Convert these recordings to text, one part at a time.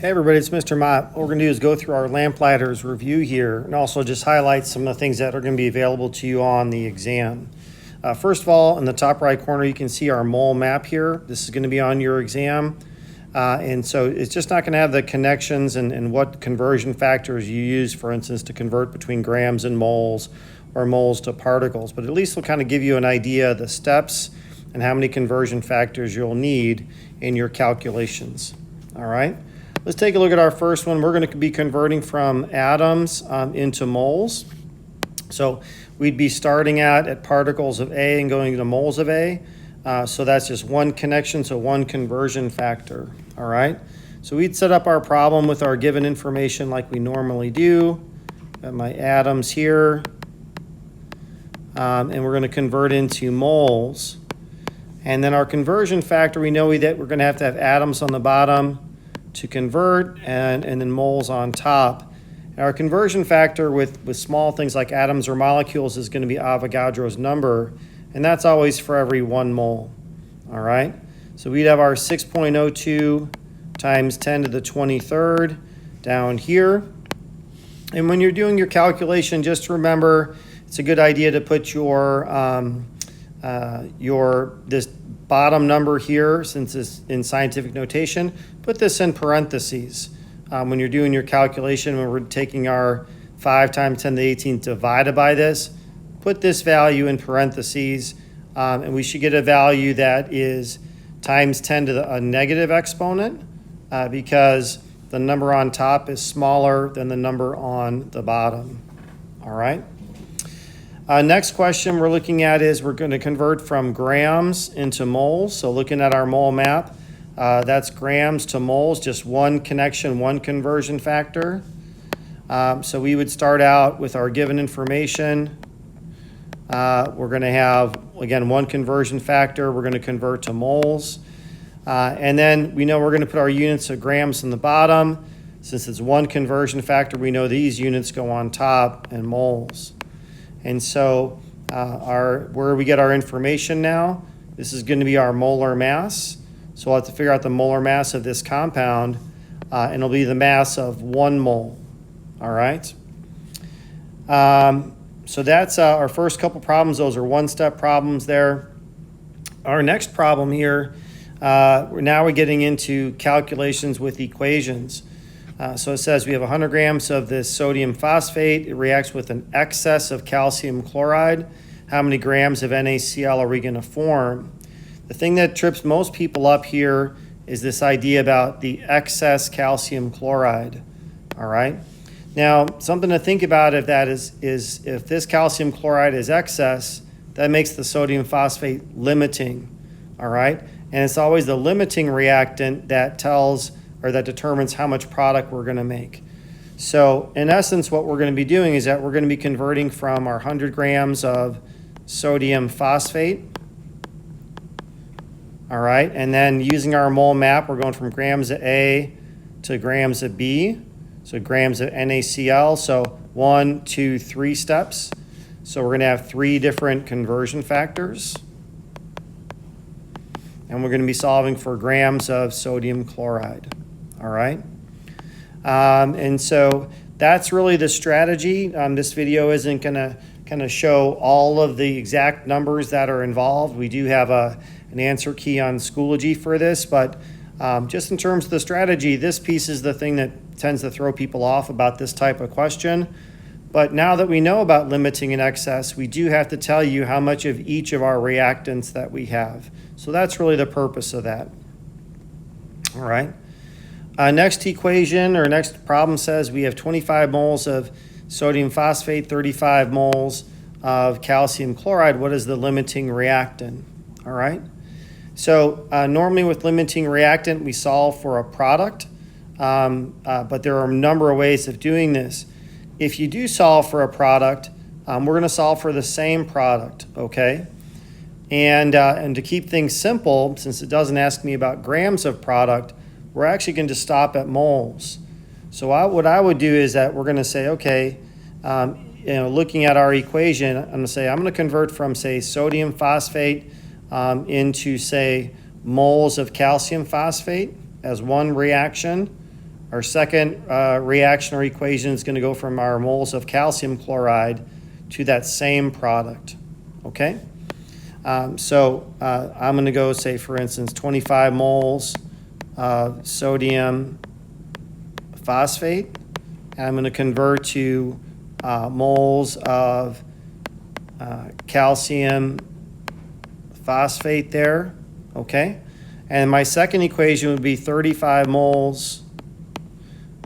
Hey everybody, it's Mr. Mott. What we're going to do is go through our Lamplighter's review here and also just highlight some of the things that are going to be available to you on the exam. First of all, in the top right corner, you can see our mole map here. This is going to be on your exam. And so it's just not going to have the connections and what conversion factors you use, for instance, to convert between grams and moles or moles to particles. But at least it'll kind of give you an idea of the steps and how many conversion factors you'll need in your calculations. All right. Let's take a look at our first one. We're going to be converting from atoms into moles. So we'd be starting at particles of A and going to moles of A. So that's just one connection, so one conversion factor. All right. So we'd set up our problem with our given information like we normally do. Got my atoms here. And we're going to convert into moles. And then our conversion factor, we know that we're going to have atoms on the bottom to convert and then moles on top. Our conversion factor with small things like atoms or molecules is going to be Avogadro's number, and that's always for every 1 mole. All right, so we'd have our 6.02 times 10 to the 23rd down here. And when you're doing your calculation, just remember it's a good idea to put your this bottom number here, since it's in scientific notation, put this in parentheses. When you're doing your calculation, when we're taking our 5 times 10 to the 18th divided by this, put this value in parentheses, and we should get a value that is times 10 to a negative exponent, because the number on top is smaller than the number on the bottom. All right. Next question we're looking at is we're going to convert from grams into moles. So looking at our mole map, that's grams to moles, just one connection, one conversion factor. So we would start out with our given information. We're going to have, again, one conversion factor. We're going to convert to moles. And then we know we're going to put our units of grams in the bottom. Since it's one conversion factor, we know these units go on top and moles. And so where we get our information now, this is going to be our molar mass. So we'll have to figure out the molar mass of this compound, and it'll be the mass of 1 mole. All right. So that's our first couple problems. Those are one-step problems there. Our next problem here, we're getting into calculations with equations. So it says we have 100 grams of this sodium phosphate. It reacts with an excess of calcium chloride. How many grams of NaCl are we going to form? The thing that trips most people up here is this idea about the excess calcium chloride. All right. Now, something to think about if that is if this calcium chloride is excess, that makes the sodium phosphate limiting. All right. And it's always the limiting reactant that that determines how much product we're going to make. So in essence, what we're going to be doing is that we're going to be converting from our 100 grams of sodium phosphate. All right, and then using our mole map, we're going from grams of A to grams of B. So grams of NaCl, so 1, 2, 3 steps. So we're going to have 3 different conversion factors. And we're going to be solving for grams of sodium chloride. All right. And so that's really the strategy. This video isn't going to kind of show all of the exact numbers that are involved. We do have an answer key on Schoology for this, but just in terms of the strategy, this piece is the thing that tends to throw people off about this type of question. But now that we know about limiting and excess, we do have to tell you how much of each of our reactants that we have. So that's really the purpose of that. All right. Next equation or next problem says we have 25 moles of sodium phosphate, 35 moles of calcium chloride. What is the limiting reactant? All right. So normally with limiting reactant, we solve for a product, but there are a number of ways of doing this. If you do solve for a product, we're going to solve for the same product, okay? And to keep things simple, since it doesn't ask me about grams of product, we're actually going to stop at moles. So what I would do is that we're going to say, okay, looking at our equation, I'm going to convert from, say, sodium phosphate into, say, moles of calcium phosphate as one reaction. our second reaction or equation is going to go from our moles of calcium chloride to that same product, okay? So I'm going to go, say, for instance, 25 moles of sodium phosphate, and I'm going to convert to moles of calcium phosphate there, okay? And my second equation would be 35 moles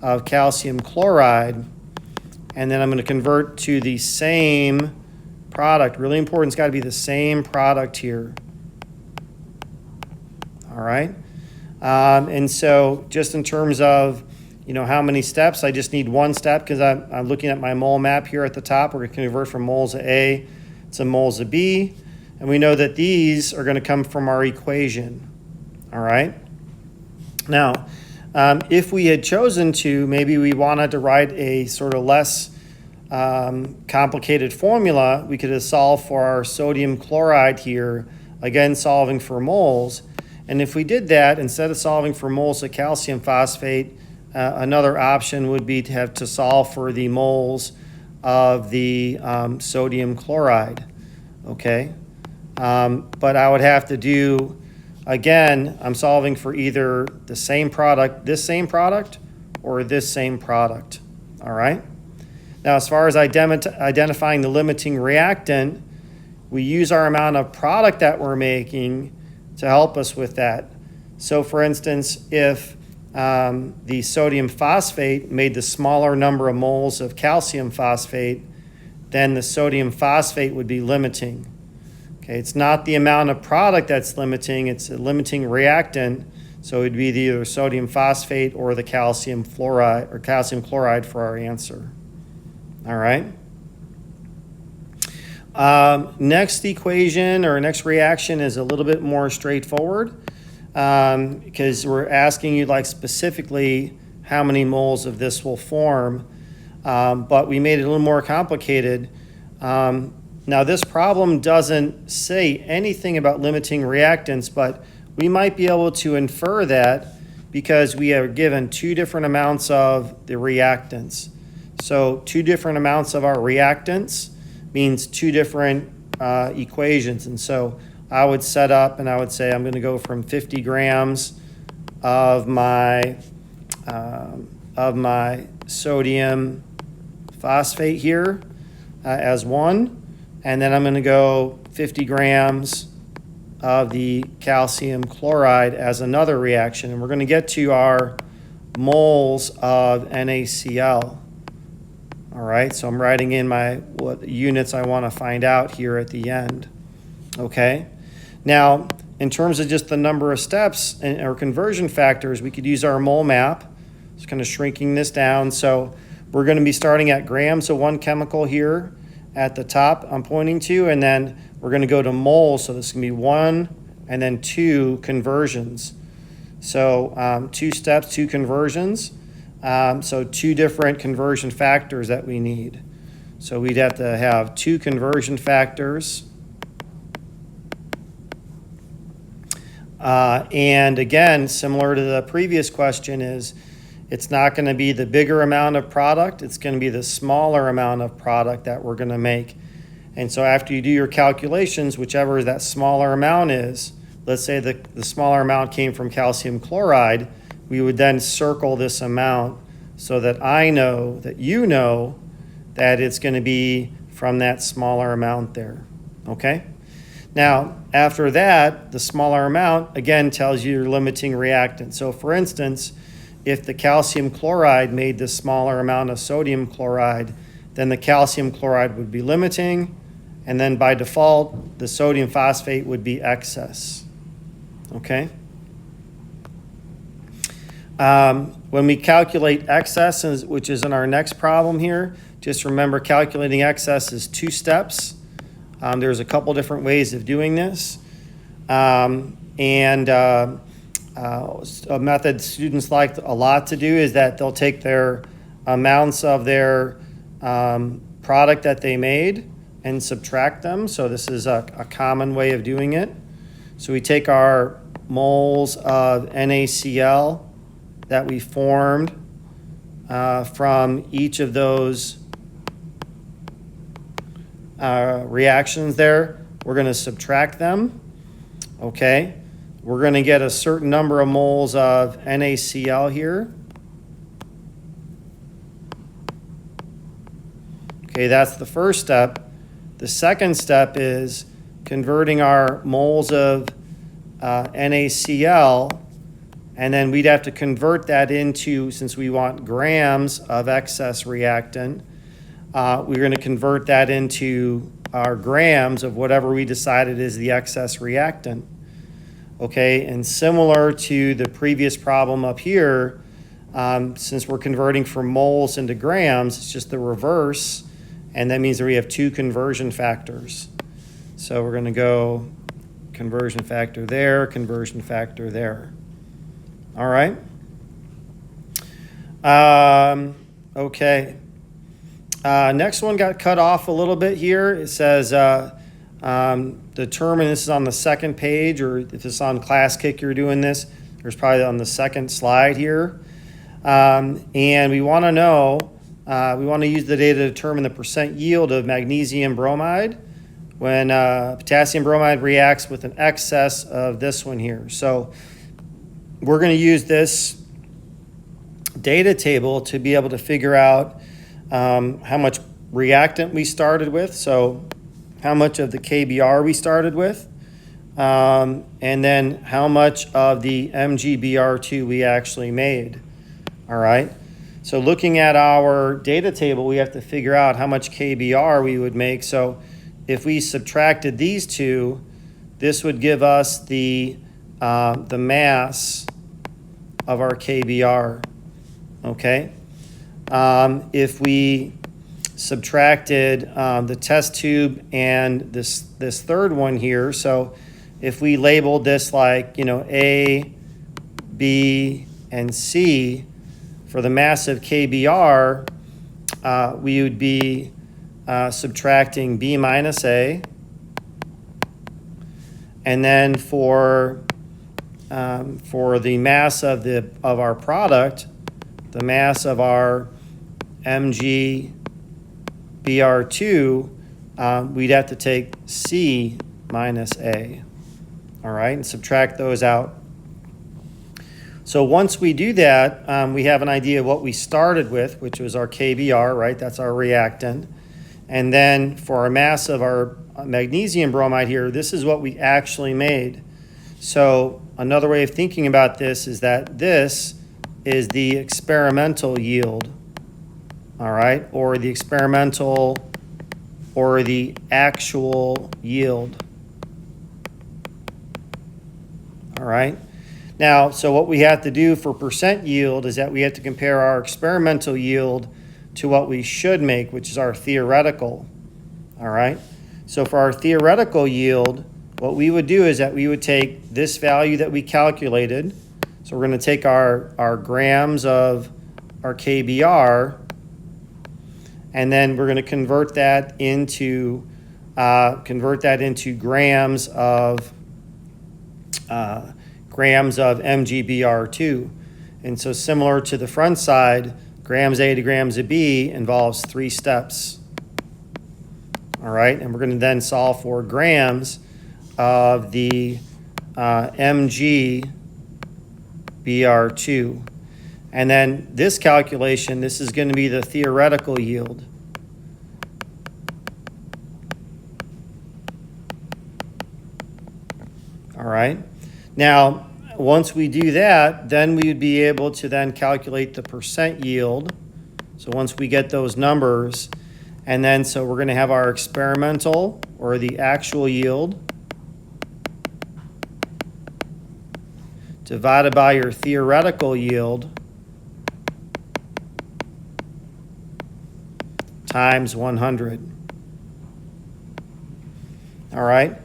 of calcium chloride, and then I'm going to convert to the same product. Really important, it's got to be the same product here. All right? And so just in terms of, you know, how many steps, I just need one step because I'm looking at my mole map here at the top. We're going to convert from moles of A to moles of B, and we know that these are going to come from our equation. All right? Now, if we had chosen to, maybe we wanted to write a sort of less complicated formula, we could have solved for our sodium chloride here, again solving for moles. And if we did that, instead of solving for moles of calcium phosphate, another option would be to have to solve for the moles of the sodium chloride, okay? But I would have to do, again, I'm solving for either the same product, this same product, or this same product, all right? Now, as far as identifying the limiting reactant, we use our amount of product that we're making to help us with that. So, for instance, if the sodium phosphate made the smaller number of moles of calcium phosphate, then the sodium phosphate would be limiting. Okay, it's not the amount of product that's limiting, it's a limiting reactant. So it would be either sodium phosphate or the calcium fluoride or calcium chloride for our answer. All right. Next equation or next reaction is a little bit more straightforward because we're asking you like specifically how many moles of this will form, but we made it a little more complicated. Now this problem doesn't say anything about limiting reactants, but we might be able to infer that because we are given two different amounts of the reactants. So two different amounts of our reactants means two different equations. And so I would set up and I would say I'm going to go from 50 grams of my sodium phosphate here as one, and then I'm going to go 50 grams of the calcium chloride as another reaction. And we're going to get to our moles of NaCl. All right, so I'm writing in what units I want to find out here at the end. Okay, now in terms of just the number of steps or conversion factors, we could use our mole map. Just kind of shrinking this down. So we're going to be starting at grams of one chemical here at the top I'm pointing to, and then we're going to go to moles. So this is going to be 1 and then 2 conversions. So 2 steps, 2 conversions. So 2 different conversion factors that we need. So we'd have to have 2 conversion factors. And again, similar to the previous question, it's not going to be the bigger amount of product, it's going to be the smaller amount of product that we're going to make. And so after you do your calculations, whichever that smaller amount is, let's say the smaller amount came from calcium chloride, we would then circle this amount so that I know, that you know, that it's going to be from that smaller amount there, okay? Now, after that, the smaller amount, again, tells you your limiting reactant. So for instance, if the calcium chloride made the smaller amount of sodium chloride, then the calcium chloride would be limiting, and then by default, the sodium phosphate would be excess, okay? When we calculate excess, which is in our next problem here, just remember calculating excess is 2 steps. There's a couple different ways of doing this. A method students like a lot to do is that they'll take their amounts of their product that they made and subtract them. So this is a common way of doing it. So we take our moles of NaCl that we formed from each of those reactions there. We're going to subtract them. Okay, we're going to get a certain number of moles of NaCl here. Okay, that's the first step. The second step is converting our moles of NaCl, and then we'd have to convert that into, since we want grams of excess reactant, we're going to convert that into our grams of whatever we decided is the excess reactant. Okay, and similar to the previous problem up here, since we're converting from moles into grams, it's just the reverse, and that means that we have two conversion factors. So we're going to go conversion factor there, conversion factor there. All right. Okay. Next one got cut off a little bit here. It says determine, this is on the second page, or if it's on ClassKick you're doing this, there's probably on the second slide here. And we want to know, we want to use the data to determine the percent yield of magnesium bromide when potassium bromide reacts with an excess of this one here. So we're going to use this data table to be able to figure out how much reactant we started with, so how much of the KBr we started with, and then how much of the MgBr2 we actually made. All right, so looking at our data table, we have to figure out how much KBr we would make. So if we subtracted these two, this would give us the mass of our KBr. Okay, if we subtracted the test tube and this third one here, so if we labeled this like, A, B, and C for the mass of KBr, we would be subtracting B minus A, and then for the mass of our product, the mass of our MgBr2, we'd have to take C minus A, all right, and subtract those out. So once we do that, we have an idea of what we started with, which was our KBr, right? That's our reactant. And then for our mass of our magnesium bromide here, this is what we actually made. So another way of thinking about this is that this is the experimental yield, all right, or the experimental or the actual yield, all right. Now, so what we have to do for percent yield is that we have to compare our experimental yield to what we should make, which is our theoretical, all right. So for our theoretical yield, what we would do is that we would take this value that we calculated. So we're going to take our grams of our KBr, and then we're going to convert that into grams of MgBr2. And so similar to the front side, grams A to grams of B involves 3 steps. All right, and we're going to then solve for grams of the MgBr2. And then this calculation, this is going to be the theoretical yield. All right. Now, once we do that, then we would be able to then calculate the percent yield. So once we get those numbers, and then so we're going to have our experimental or the actual yield divided by your theoretical yield times 100. All right.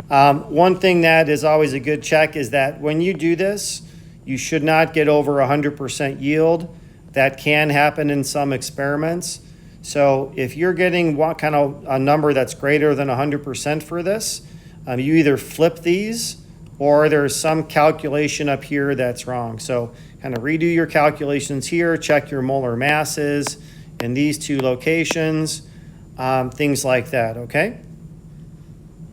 One thing that is always a good check is that when you do this, you should not get over 100% yield. That can happen in some experiments. So if you're getting what kind of a number that's greater than 100% for this, you either flip these or there's some calculation up here that's wrong. So kind kind of redo your calculations here, check your molar masses in these two locations, things like that, okay?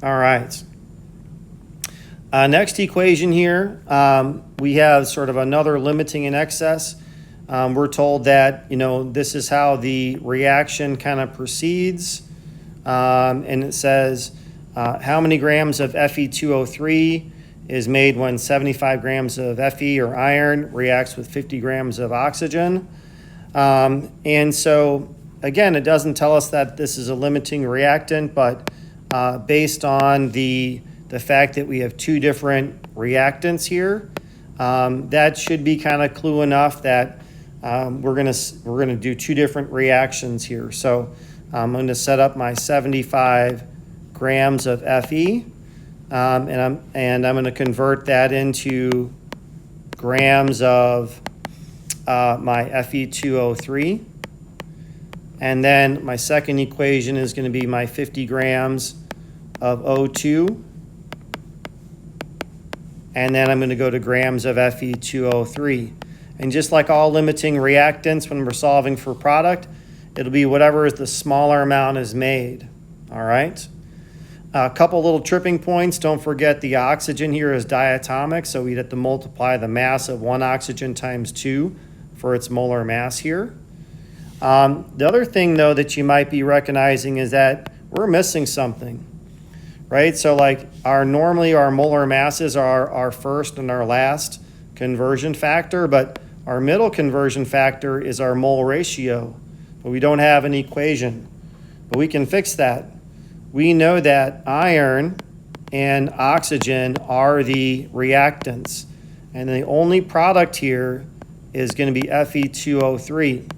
All right. Next equation here, we have sort of another limiting in excess. We're told that, this is how the reaction kind of proceeds. And it says how many grams of Fe2O3 is made when 75 grams of Fe or iron reacts with 50 grams of oxygen. And so, again, it doesn't tell us that this is a limiting reactant, but based on the fact that we have two different reactants here, that should be kind of clue enough that we're gonna do two different reactions here. So I'm going to set up my 75 grams of Fe, and I'm going to convert that into grams of my Fe2O3. And then my second equation is going to be my 50 grams of O2. And then I'm going to go to grams of Fe2O3. And just like all limiting reactants, when we're solving for product, it'll be whatever the smaller amount is made, all right? A couple little tripping points. Don't forget the oxygen here is diatomic, so we'd have to multiply the mass of one oxygen times 2 for its molar mass here. The other thing, though, that you might be recognizing is that we're missing something, right? So like normally our molar masses are our first and our last conversion factor, but our middle conversion factor is our mole ratio, but we don't have an equation. But we can fix that. We know that iron and oxygen are the reactants, and the only product here is going to be Fe2O3.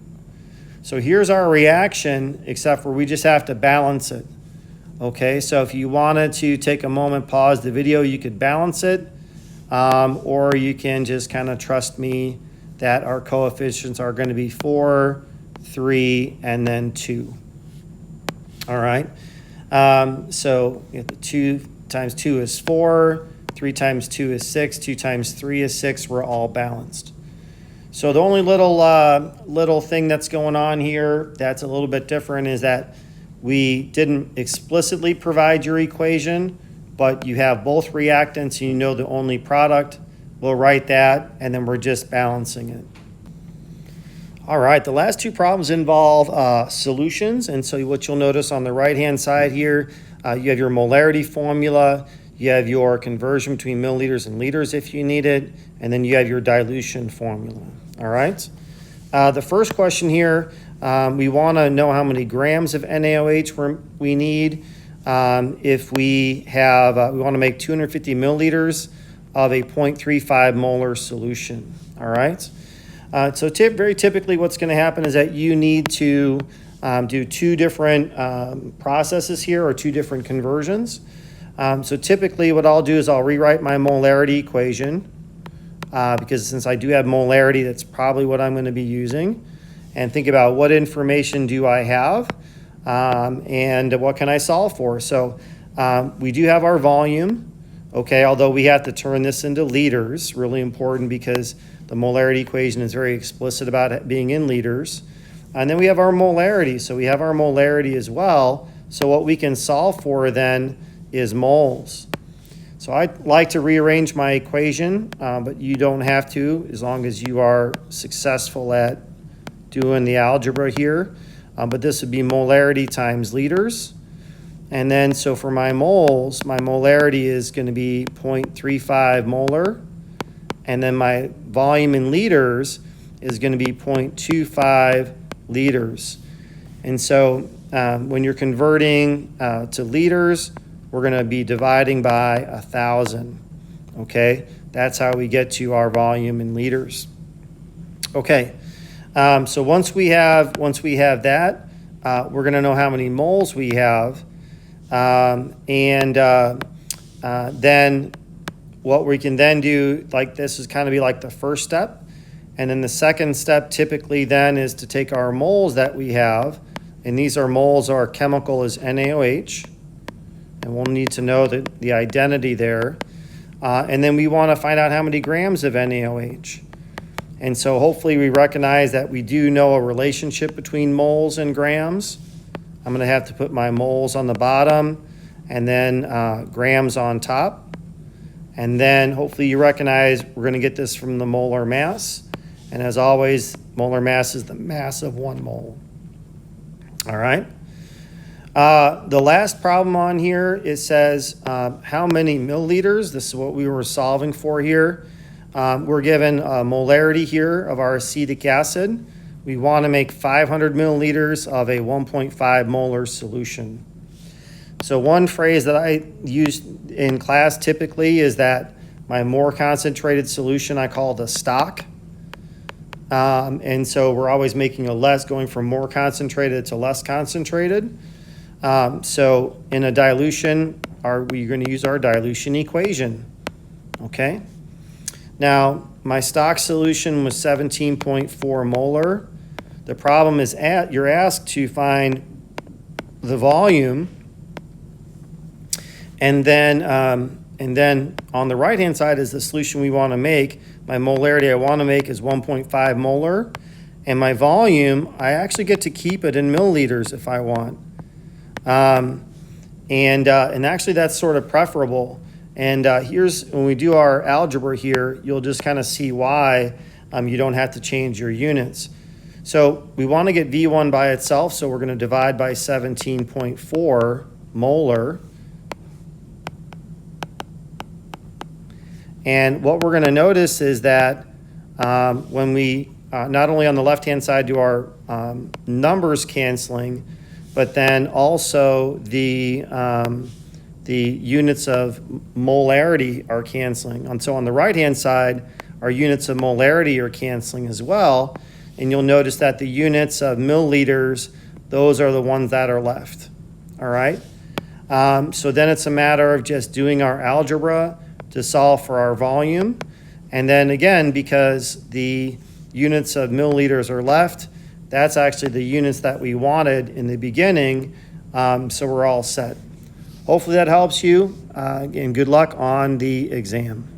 So here's our reaction, except for we just have to balance it. Okay, so if you wanted to take a moment, pause the video, you could balance it, or you can just kind of trust me that our coefficients are going to be 4, 3, and then 2. All right, so 2 times 2 is 4, 3 times 2 is 6, 2 times 3 is 6. We're all balanced. So the only little thing that's going on here that's a little bit different is that we didn't explicitly provide your equation, but you have both reactants and you know the only product. We'll write that, and then we're just balancing it. All right, the last two problems involve solutions, and so what you'll notice on the right-hand side here, you have your molarity formula, you have your conversion between milliliters and liters if you need it, and then you have your dilution formula. All right. The first question here, we want to know how many grams of NaOH we need. If we want to make 250 milliliters of a 0.35 molar solution. All right. So very typically what's going to happen is that you need to do two different processes here, or two different conversions. So typically what I'll do is I'll rewrite my molarity equation, because since I do have molarity, that's probably what I'm going to be using, and think about what information do I have, and what can I solve for. So we do have our volume, okay, although we have to turn this into liters, really important because the molarity equation is very explicit about it being in liters. And then we have our molarity, so we have our molarity as well. So what we can solve for then is moles. So I like to rearrange my equation, but you don't have to as long as you are successful at doing the algebra here. But this would be molarity times liters. And then so for my moles, my molarity is going to be 0.35 molar. And then my volume in liters is going to be 0.25 liters. And so when you're converting to liters, we're going to be dividing by 1,000, okay? That's how we get to our volume in liters. Okay, so once we have that, we're going to know how many moles we have, and then what we can then do, like this is kind of be like the first step, and then the second step typically then is to take our moles that we have, and these are moles, our chemical is NaOH, and we'll need to know the identity there. And then we want to find out how many grams of NaOH. And so hopefully we recognize that we do know a relationship between moles and grams. I'm going to have to put my moles on the bottom and then grams on top. And then hopefully you recognize we're going to get this from the molar mass. And as always, molar mass is the mass of 1 mole. All right. The last problem on here, it says how many milliliters. This is what we were solving for here. We're given a molarity here of our acetic acid. We want to make 500 milliliters of a 1.5 molar solution. So one phrase that I use in class typically is that my more concentrated solution I call the stock. And so we're always making a less, going from more concentrated to less concentrated. So in a dilution, we're going to use our dilution equation. Okay. Now, my stock solution was 17.4 molar. The problem is you're asked to find the volume, and then on the right-hand side is the solution we want to make. My molarity I want to make is 1.5 molar, and my volume, I actually get to keep it in milliliters if I want. And actually that's sort of preferable. And here's, when we do our algebra here, you'll just kind of see why you don't have to change your units. So we want to get V1 by itself, so we're going to divide by 17.4 molar. And what we're going to notice is that when we not only on the left-hand side do our numbers canceling, but then also the units of molarity are canceling. And so on the right-hand side, our units of molarity are canceling as well. And you'll notice that the units of milliliters, those are the ones that are left. All right? So then it's a matter of just doing our algebra to solve for our volume. And then again, because the units of milliliters are left, that's actually the units that we wanted in the beginning, so we're all set. Hopefully that helps you, and good luck on the exam.